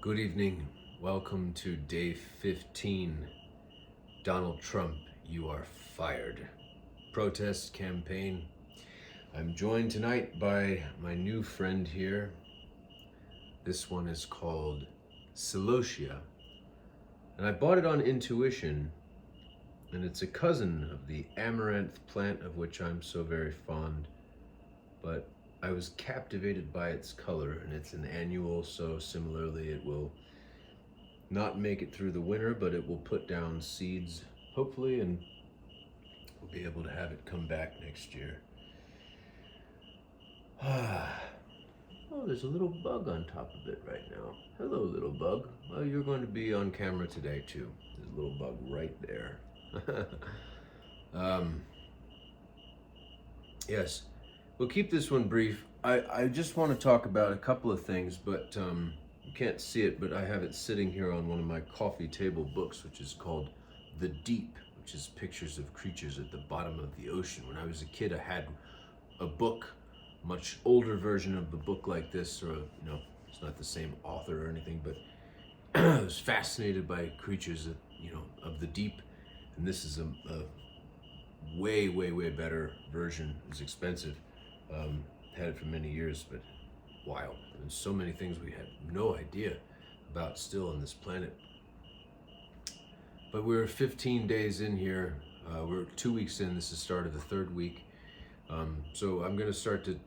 Good evening. Welcome to day 15. Donald Trump, you are fired. Protest campaign. I'm joined tonight by my new friend here. This one is called Celosia. And I bought it on intuition. And it's a cousin of the amaranth plant of which I'm so very fond. But I was captivated by its color, and it's an annual, so similarly it will not make it through the winter, but it will put down seeds, hopefully, and we'll be able to have it come back next year. Oh, there's a little bug on top of it right now. Hello, little bug. Well, you're going to be on camera today, too. There's a little bug right there. Yes. We'll keep this one brief. I just want to talk about a couple of things, but you can't see it, but I have it sitting here on one of my coffee table books, which is called The Deep, which is pictures of creatures at the bottom of the ocean. When I was a kid, I had a book, much older version of the book like this, or, it's not the same author or anything, but I was fascinated by creatures, of the deep, and this is a way, way, way better version. It's expensive. Had it for many years, but wild. There's so many things we had no idea about still on this planet. But we're 15 days in here. We're 2 weeks in. This is the start of the third week. So I'm going to start to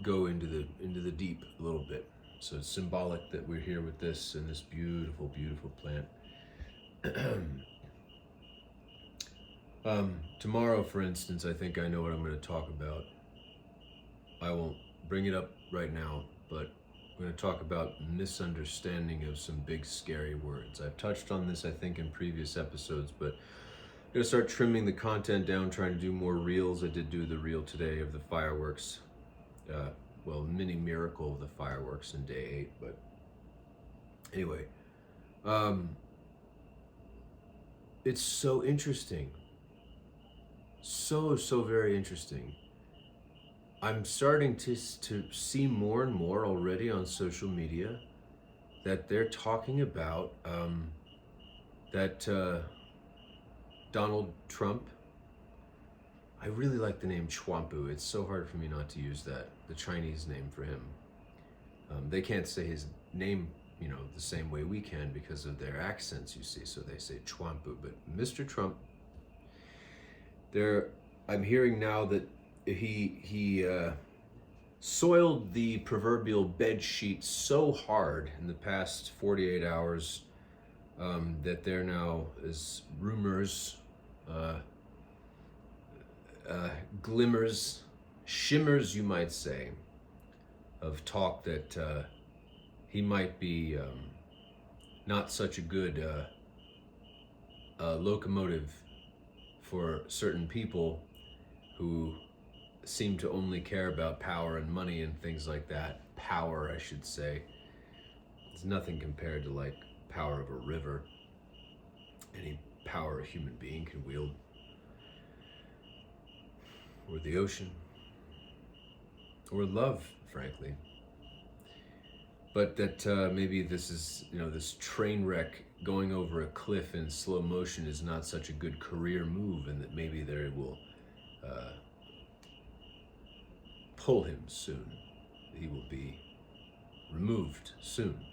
go into the deep a little bit. So it's symbolic that we're here with this and this beautiful, beautiful plant. Tomorrow, for instance, I think I know what I'm going to talk about. I won't bring it up right now, but I'm going to talk about misunderstanding of some big scary words. I've touched on this, I think, in previous episodes, but I'm going to start trimming the content down, trying to do more reels. I did do the reel today of the fireworks. Mini miracle of the fireworks in day 8, but anyway. It's so interesting. So very interesting. I'm starting to see more and more already on social media that they're talking about that Donald Trump, I really like the name Chwampu. It's so hard for me not to use that, the Chinese name for him. They can't say his name, the same way we can because of their accents, you see, so they say Chwampu. But Mr. Trump, I'm hearing now that he soiled the proverbial bed sheet so hard in the past 48 hours that there now is rumors, glimmers, shimmers, you might say, of talk that he might be not such a good locomotive for certain people who seem to only care about power and money and things like that. Power, I should say. It's nothing compared to like power of a river. Any power a human being can wield. Or the ocean. Or love, frankly. But that maybe this is, this train wreck going over a cliff in slow motion is not such a good career move, and that maybe they will pull him soon. He will be removed soon,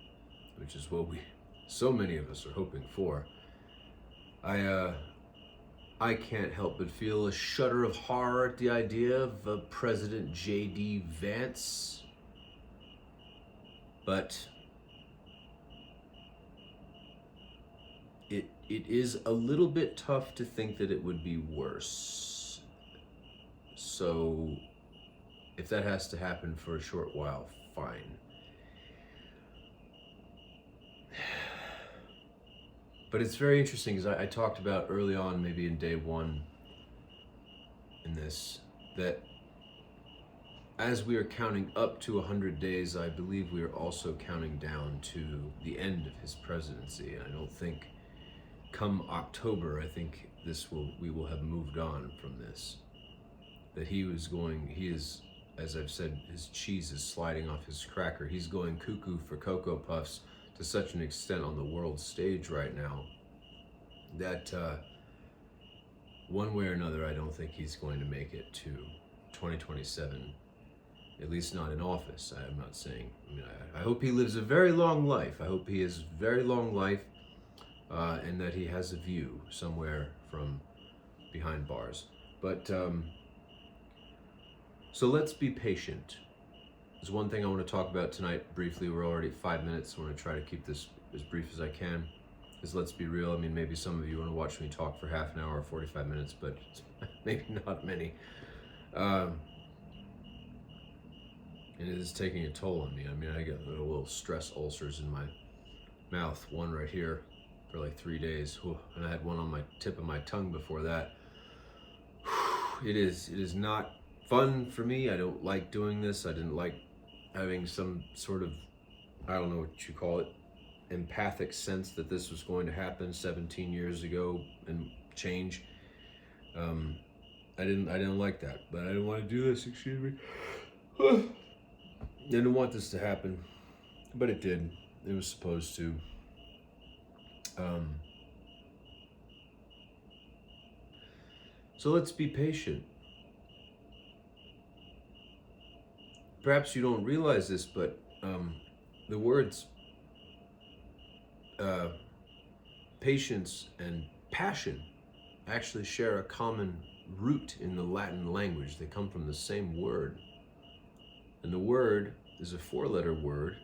which is what so many of us are hoping for. I can't help but feel a shudder of horror at the idea of President J.D. Vance. But it is a little bit tough to think that it would be worse. So if that has to happen for a short while, fine. But it's very interesting because I talked about early on, maybe in day 1 in this, that as we are counting up to 100 days, I believe we are also counting down to the end of his presidency. I don't think come October, I think we will have moved on from this. That he is as I've said, his cheese is sliding off his cracker. He's going cuckoo for Cocoa Puffs to such an extent on the world stage right now that one way or another, I don't think he's going to make it to 2027, at least not in office. I'm not saying, I hope he lives a very long life. I hope he has a very long life and that he has a view somewhere from behind bars. But, so let's be patient. There's one thing I want to talk about tonight briefly. We're already at 5 minutes. I want to try to keep this as brief as I can. Because let's be real, maybe some of you want to watch me talk for half an hour or 45 minutes, but maybe not many. And it is taking a toll on me. I get little stress ulcers in my mouth, one right here for like 3 days. And I had one on my tip of my tongue before that. It is not fun for me. I don't like doing this. I didn't like having some sort of, I don't know what you call it, empathic sense that this was going to happen 17 years ago and change. I didn't like that, but I didn't want to do this, excuse me. Didn't want this to happen, but it did. It was supposed to. So let's be patient. Perhaps you don't realize this, but the words patience and passion actually share a common root in the Latin language. They come from the same word. And the word is a 4-letter word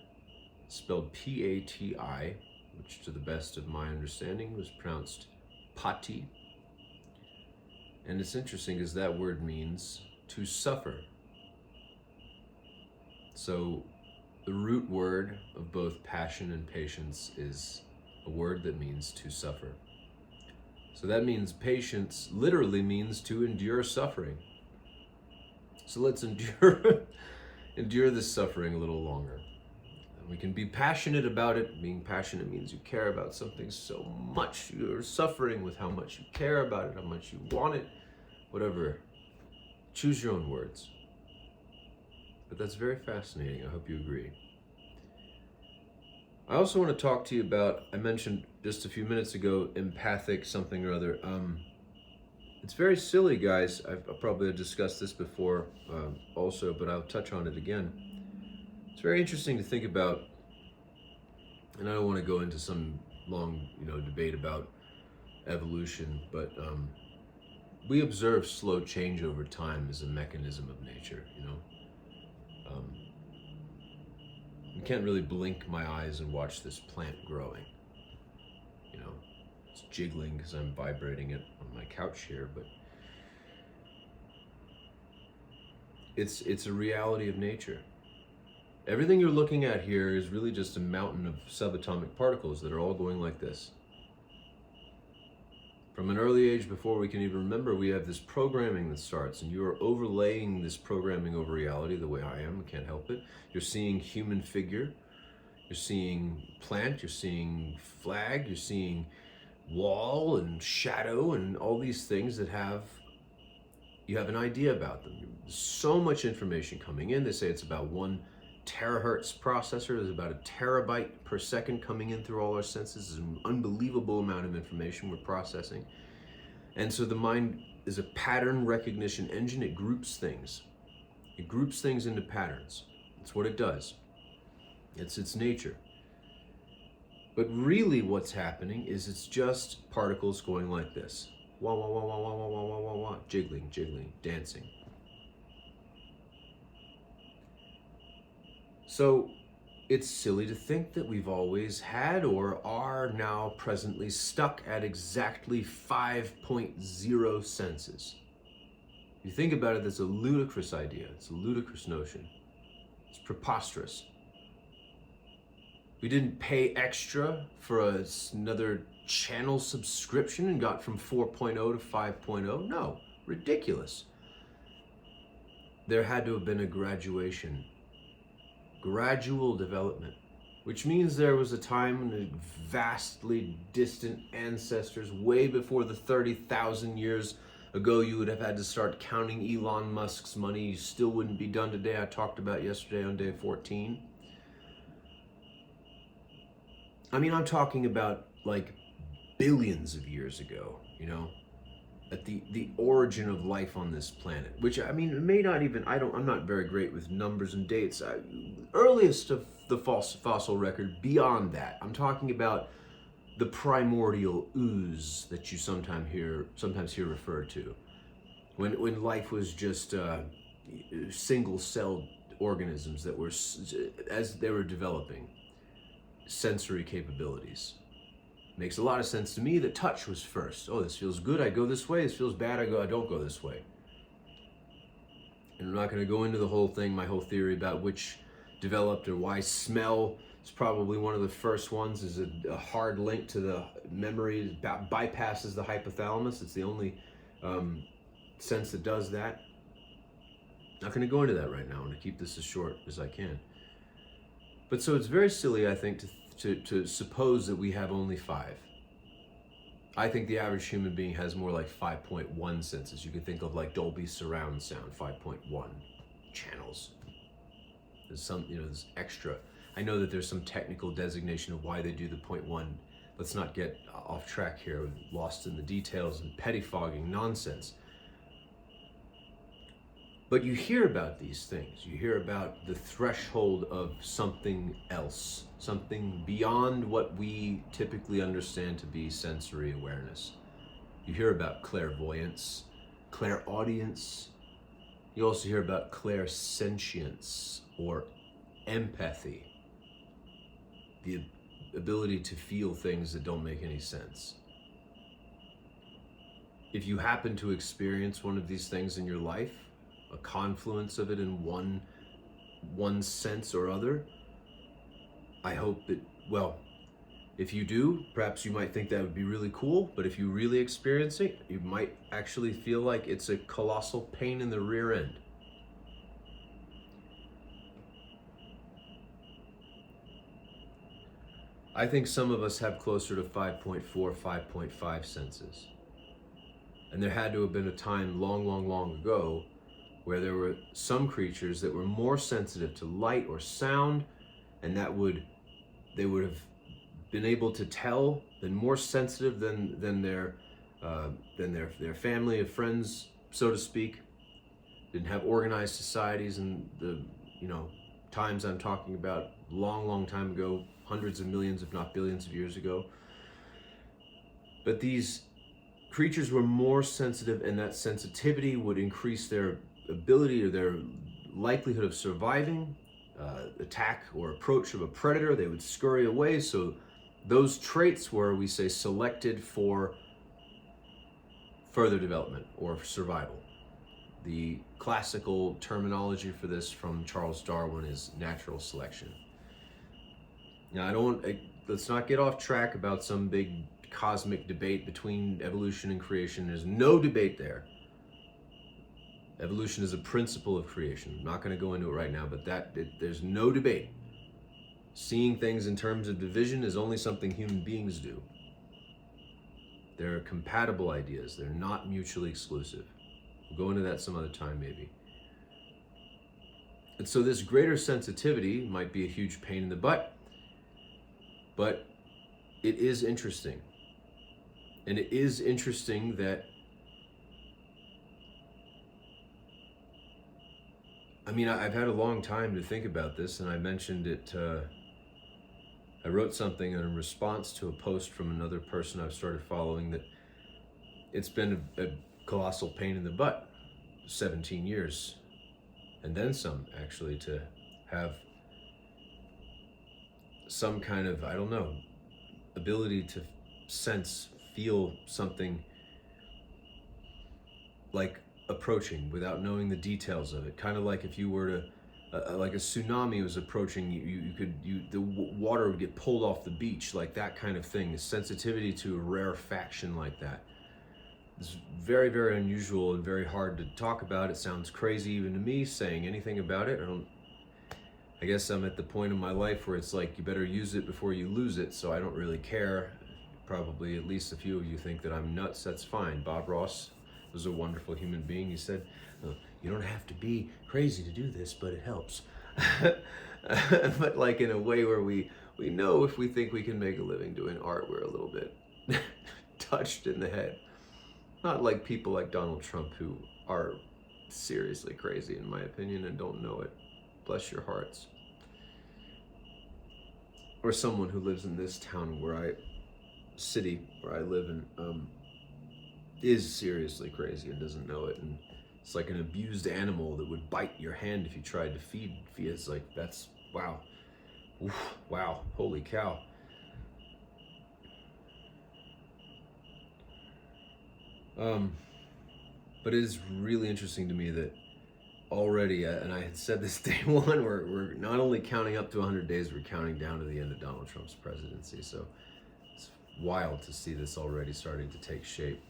spelled P-A-T-I, which to the best of my understanding was pronounced pati. And it's interesting because that word means to suffer. So the root word of both passion and patience is a word that means to suffer. So that means patience literally means to endure suffering. So let's endure this suffering a little longer. And we can be passionate about it. Being passionate means you care about something so much. You're suffering with how much you care about it, how much you want it, whatever. Choose your own words. But that's very fascinating. I hope you agree. I also want to talk to you about, I mentioned just a few minutes ago, empathic something or other. It's very silly, guys. I've probably discussed this before also, but I'll touch on it again. It's very interesting to think about, and I don't want to go into some long, debate about evolution, but we observe slow change over time as a mechanism of nature, You can't really blink my eyes and watch this plant growing. It's jiggling because I'm vibrating it on my couch here, but it's a reality of nature. Everything you're looking at here is really just a mountain of subatomic particles that are all going like this. From an early age, before we can even remember, we have this programming that starts, and you are overlaying this programming over reality the way I am. I can't help it. You're seeing human figure, you're seeing plant, you're seeing flag, you're seeing wall and shadow and all these things that you have an idea about them. There's so much information coming in. They say it's about 1 terahertz processor. There's about a terabyte per second coming in through all our senses. It's an unbelievable amount of information we're processing. And so the mind is a pattern recognition engine. It groups things. It groups things into patterns. That's what it does. It's its nature. But really what's happening is it's just particles going like this. Wah, wah, wah, wah, wah, wah, wah, wah, wah, wah. Jiggling, jiggling, dancing. So it's silly to think that we've always had or are now presently stuck at exactly 5.0 senses. If you think about it, that's a ludicrous idea. It's a ludicrous notion. It's preposterous. We didn't pay extra for another channel subscription and got from 4.0 to 5.0. No, ridiculous. There had to have been a gradual development, which means there was a time when the vastly distant ancestors, way before the 30,000 years ago you would have had to start counting Elon Musk's money. Still wouldn't be done today. I talked about yesterday on day 14. I mean, I'm talking about like billions of years ago, you know, at the origin of life on this planet, which, I mean, it may not even, I'm not very great with numbers and dates. Earliest of the fossil record, beyond that, I'm talking about the primordial ooze that you sometimes hear referred to, when life was just single-celled organisms that were, as they were developing sensory capabilities. Makes a lot of sense to me that touch was first. Oh, this feels good, I go this way. This feels bad, I don't go this way. And I'm not going to go into the whole thing, my whole theory about which developed or why smell is probably one of the first ones, is a hard link to the memory, bypasses the hypothalamus. It's the only sense that does that. Not going to go into that right now. I'm going to keep this as short as I can. But so it's very silly, I think, to suppose that we have only 5. I think the average human being has more like 5.1 senses. You could think of like Dolby surround sound, 5.1 channels. There's some, there's extra. I know that there's some technical designation of why they do the 0.1. Let's not get off track here, lost in the details and pettifogging nonsense. But you hear about these things. You hear about the threshold of something else, something beyond what we typically understand to be sensory awareness. You hear about clairvoyance, clairaudience. You also hear about clairsentience or empathy, the ability to feel things that don't make any sense. If you happen to experience one of these things in your life, a confluence of it in one sense or other, I hope that, well, if you do, perhaps you might think that would be really cool, but if you really experience it, you might actually feel like it's a colossal pain in the rear end. I think some of us have closer to 5.4, 5.5 senses. And there had to have been a time long, long, long ago where there were some creatures that were more sensitive to light or sound, and they would have been able to tell, been more sensitive than their family of friends, so to speak. Didn't have organized societies in the times I'm talking about, long, long time ago, hundreds of millions, if not billions of years ago. But these creatures were more sensitive, and that sensitivity would increase their ability or their likelihood of surviving attack or approach of a predator. They would scurry away. So those traits were, we say, selected for further development or survival. The classical terminology for this from Charles Darwin is natural selection. Now, let's not get off track about some big cosmic debate between evolution and creation. There's no debate there. Evolution is a principle of creation. I'm not going to go into it right now, but there's no debate. Seeing things in terms of division is only something human beings do. They're compatible ideas. They're not mutually exclusive. We'll go into that some other time, maybe. And so this greater sensitivity might be a huge pain in the butt, but it is interesting. And it is interesting that, I've had a long time to think about this, and I mentioned it, I wrote something in response to a post from another person I've started following that it's been a colossal pain in the butt, 17 years, and then some, actually, to have some kind of, ability to sense, feel something like approaching without knowing the details of it. Kind of like if you were to, like a tsunami was approaching, the water would get pulled off the beach, like that kind of thing. The sensitivity to a rarefaction like that. It's very, very unusual and very hard to talk about. It sounds crazy even to me saying anything about it. I guess I'm at the point in my life where it's like you better use it before you lose it, so I don't really care. Probably at least a few of you think that I'm nuts. That's fine. Bob Ross was a wonderful human being. He said, you don't have to be crazy to do this, but it helps. But like in a way where we know if we think we can make a living doing art, we're a little bit touched in the head. Not like people like Donald Trump, who are seriously crazy in my opinion and don't know it. Bless your hearts. Or someone who lives in this town city where I live in, is seriously crazy and doesn't know it. And it's like an abused animal that would bite your hand if you tried to feed. It's like, that's, wow. Oof, wow, holy cow. But it is really interesting to me that already, and I had said this day one, we're not only counting up to 100 days, we're counting down to the end of Donald Trump's presidency. So it's wild to see this already starting to take shape.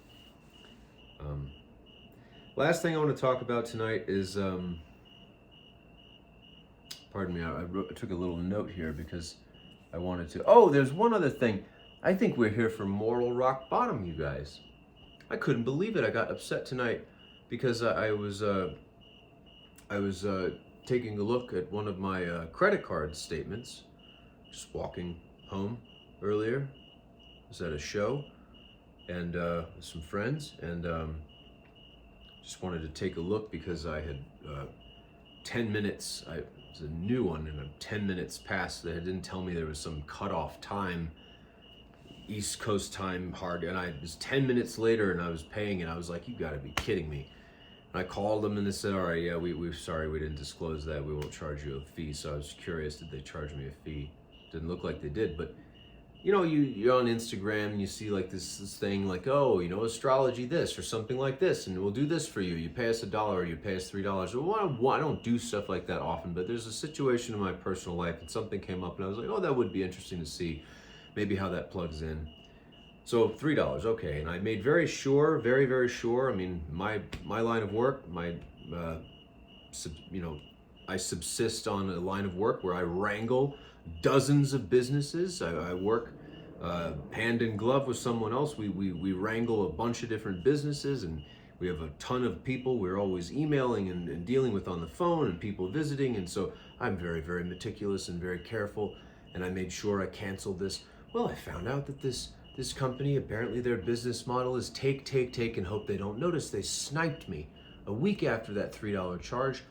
Last thing I want to talk about tonight is, pardon me, I took a little note here because I wanted to, there's one other thing. I think we're here for moral rock bottom, you guys. I couldn't believe it. I got upset tonight because I was taking a look at one of my credit card statements, just walking home earlier. I was at a show and with some friends, and just wanted to take a look because I had 10 minutes, it was a new one, and 10 minutes passed. They didn't tell me there was some cutoff time, East Coast time hard, and it was 10 minutes later and I was paying, and I was like, you gotta be kidding me. And I called them and they said, all right, yeah, we're sorry, we didn't disclose that, we won't charge you a fee. So I was curious, did they charge me a fee? Didn't look like they did, but you know, you're on Instagram and you see like this thing like, astrology this or something like this, and we'll do this for you. You pay us $1 or you pay us $3. Well, I don't do stuff like that often, but there's a situation in my personal life and something came up and I was like, that would be interesting to see maybe how that plugs in. So $3, okay. And I made very, very sure. I mean, my line of work, I subsist on a line of work where I wrangle dozens of businesses. I work hand in glove with someone else. We wrangle a bunch of different businesses, and we have a ton of people we're always emailing and dealing with on the phone, and people visiting. And so I'm very, very meticulous and very careful. And I made sure I canceled this. Well, I found out that this company, apparently their business model is take, and hope they don't notice. They sniped me a week after that $3 charge,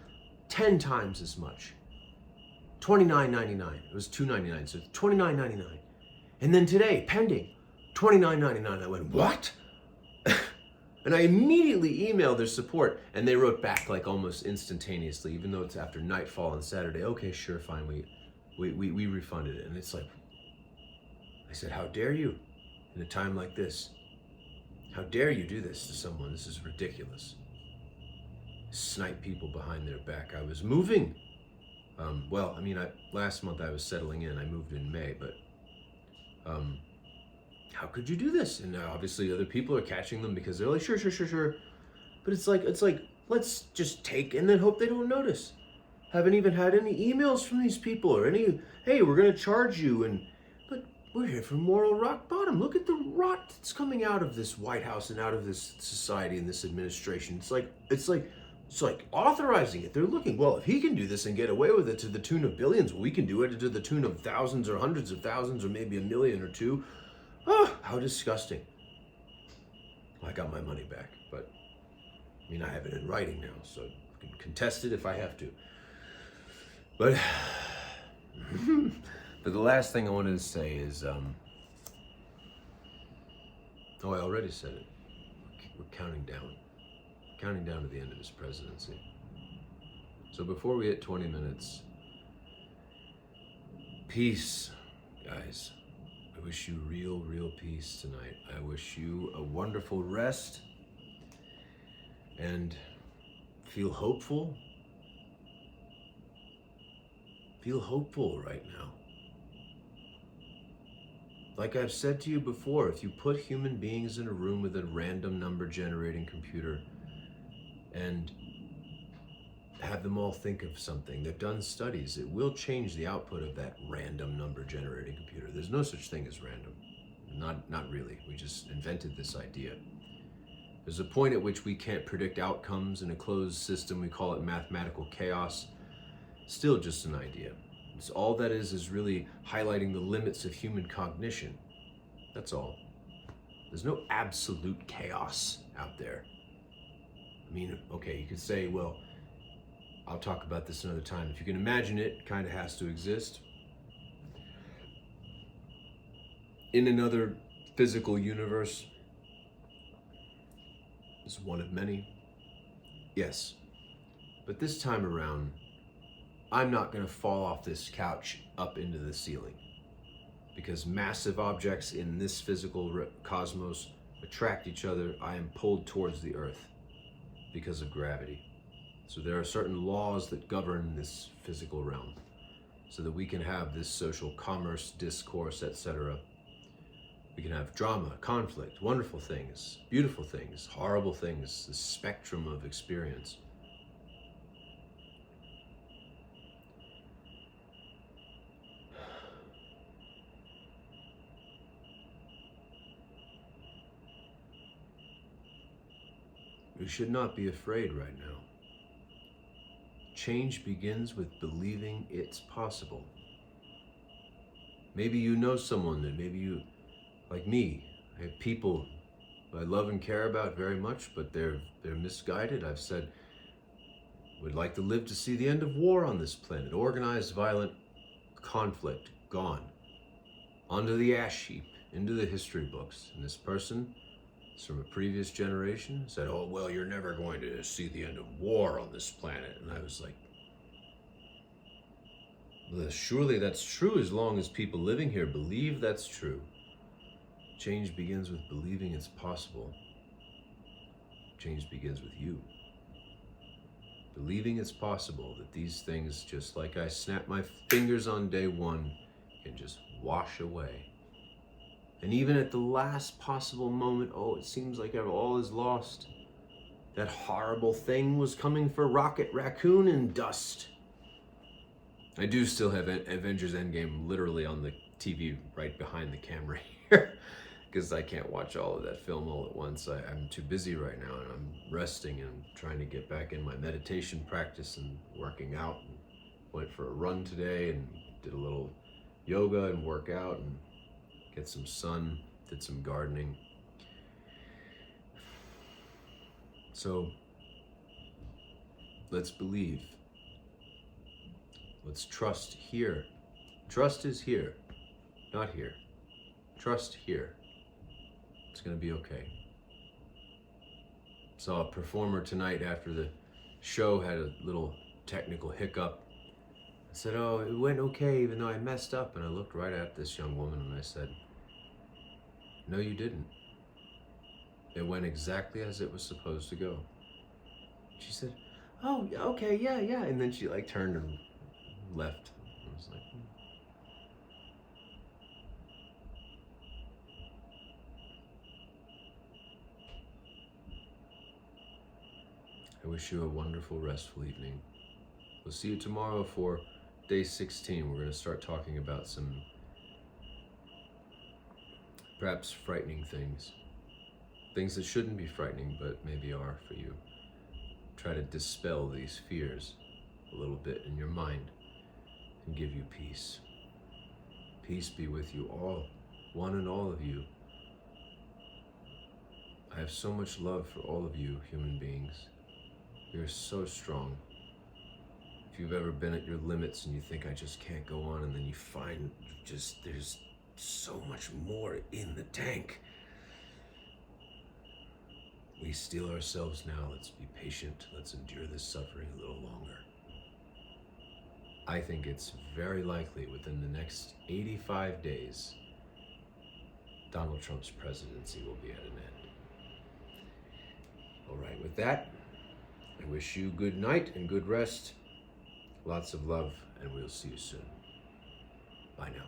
10 times as much. $29.99. It was $2.99, so $29.99. And then today, pending, $29.99. I went, what? And I immediately emailed their support, and they wrote back like almost instantaneously, even though it's after nightfall on Saturday. Okay, sure, fine, we refunded it. And it's like, I said, how dare you in a time like this? How dare you do this to someone? This is ridiculous. Snipe people behind their back. I was moving. Last month I was settling in. I moved in May, but how could you do this? And obviously other people are catching them because they're like, sure. But it's like, let's just take and then hope they don't notice. Haven't even had any emails from these people or any, hey, we're gonna charge you, but we're here for moral rock bottom. Look at the rot that's coming out of this White House and out of this society and this administration. It's like authorizing it. They're looking, well, if he can do this and get away with it to the tune of billions, we can do it to the tune of thousands or hundreds of thousands or maybe 1 million or 2. Oh, how disgusting. Well, I got my money back, but I have it in writing now, so I can contest it if I have to. But the last thing I wanted to say is, I already said it. We're counting down to the end of his presidency. So before we hit 20 minutes, peace, guys. I wish you real peace tonight. I wish you a wonderful rest and feel hopeful. Feel hopeful right now. Like I've said to you before, if you put human beings in a room with a random number generating computer and have them all think of something, they've done studies, it will change the output of that random number generating computer. There's no such thing as random. Not really. We just invented this idea. There's a point at which we can't predict outcomes in a closed system. We call it mathematical chaos. Still just an idea. It's all that is really highlighting the limits of human cognition. That's all. There's no absolute chaos out there. I mean, okay, you could say, well, I'll talk about this another time. If you can imagine it, it kind of has to exist. In another physical universe, is one of many. Yes. But this time around, I'm not going to fall off this couch up into the ceiling, because massive objects in this physical cosmos attract each other. I am pulled towards the earth because of gravity. So there are certain laws that govern this physical realm so that we can have this social commerce, discourse, etc. We can have drama, conflict, wonderful things, beautiful things, horrible things, the spectrum of experience. We should not be afraid right now. Change begins with believing it's possible. Maybe you know someone that maybe you, like me, I have people I love and care about very much, but they're misguided. I've said, would like to live to see the end of war on this planet. Organized, violent conflict, gone. Onto the ash heap, into the history books. And this person, from a previous generation, said, oh, well, you're never going to see the end of war on this planet. And I was like, well, surely that's true as long as people living here believe that's true. Change begins with believing it's possible. Change begins with you. Believing it's possible that these things, just like I snapped my fingers on day one, can just wash away. And even at the last possible moment, oh, it seems like all is lost. That horrible thing was coming for Rocket Raccoon and dust. I do still have Avengers Endgame literally on the TV right behind the camera here, because I can't watch all of that film all at once. I'm too busy right now, and I'm resting and trying to get back in my meditation practice and working out. And went for a run today and did a little yoga and workout and get some sun, did some gardening. So let's believe. Let's trust here. Trust is here, not here. Trust here. It's going to be okay. Saw a performer tonight after the show had a little technical hiccup. I said, oh, it went okay even though I messed up. And I looked right at this young woman and I said, no, you didn't. It went exactly as it was supposed to go. She said, oh, okay, yeah. And then she turned and left. I was like, I wish you a wonderful, restful evening. We'll see you tomorrow for day 16. We're going to start talking about some perhaps frightening things. Things that shouldn't be frightening, but maybe are for you. Try to dispel these fears a little bit in your mind and give you peace. Peace be with you all, one and all of you. I have so much love for all of you human beings. You're so strong. If you've ever been at your limits and you think I just can't go on, and then you find there's so much more in the tank. We steel ourselves now. Let's be patient. Let's endure this suffering a little longer. I think it's very likely within the next 85 days, Donald Trump's presidency will be at an end. All right, with that, I wish you good night and good rest. Lots of love, and we'll see you soon. Bye now.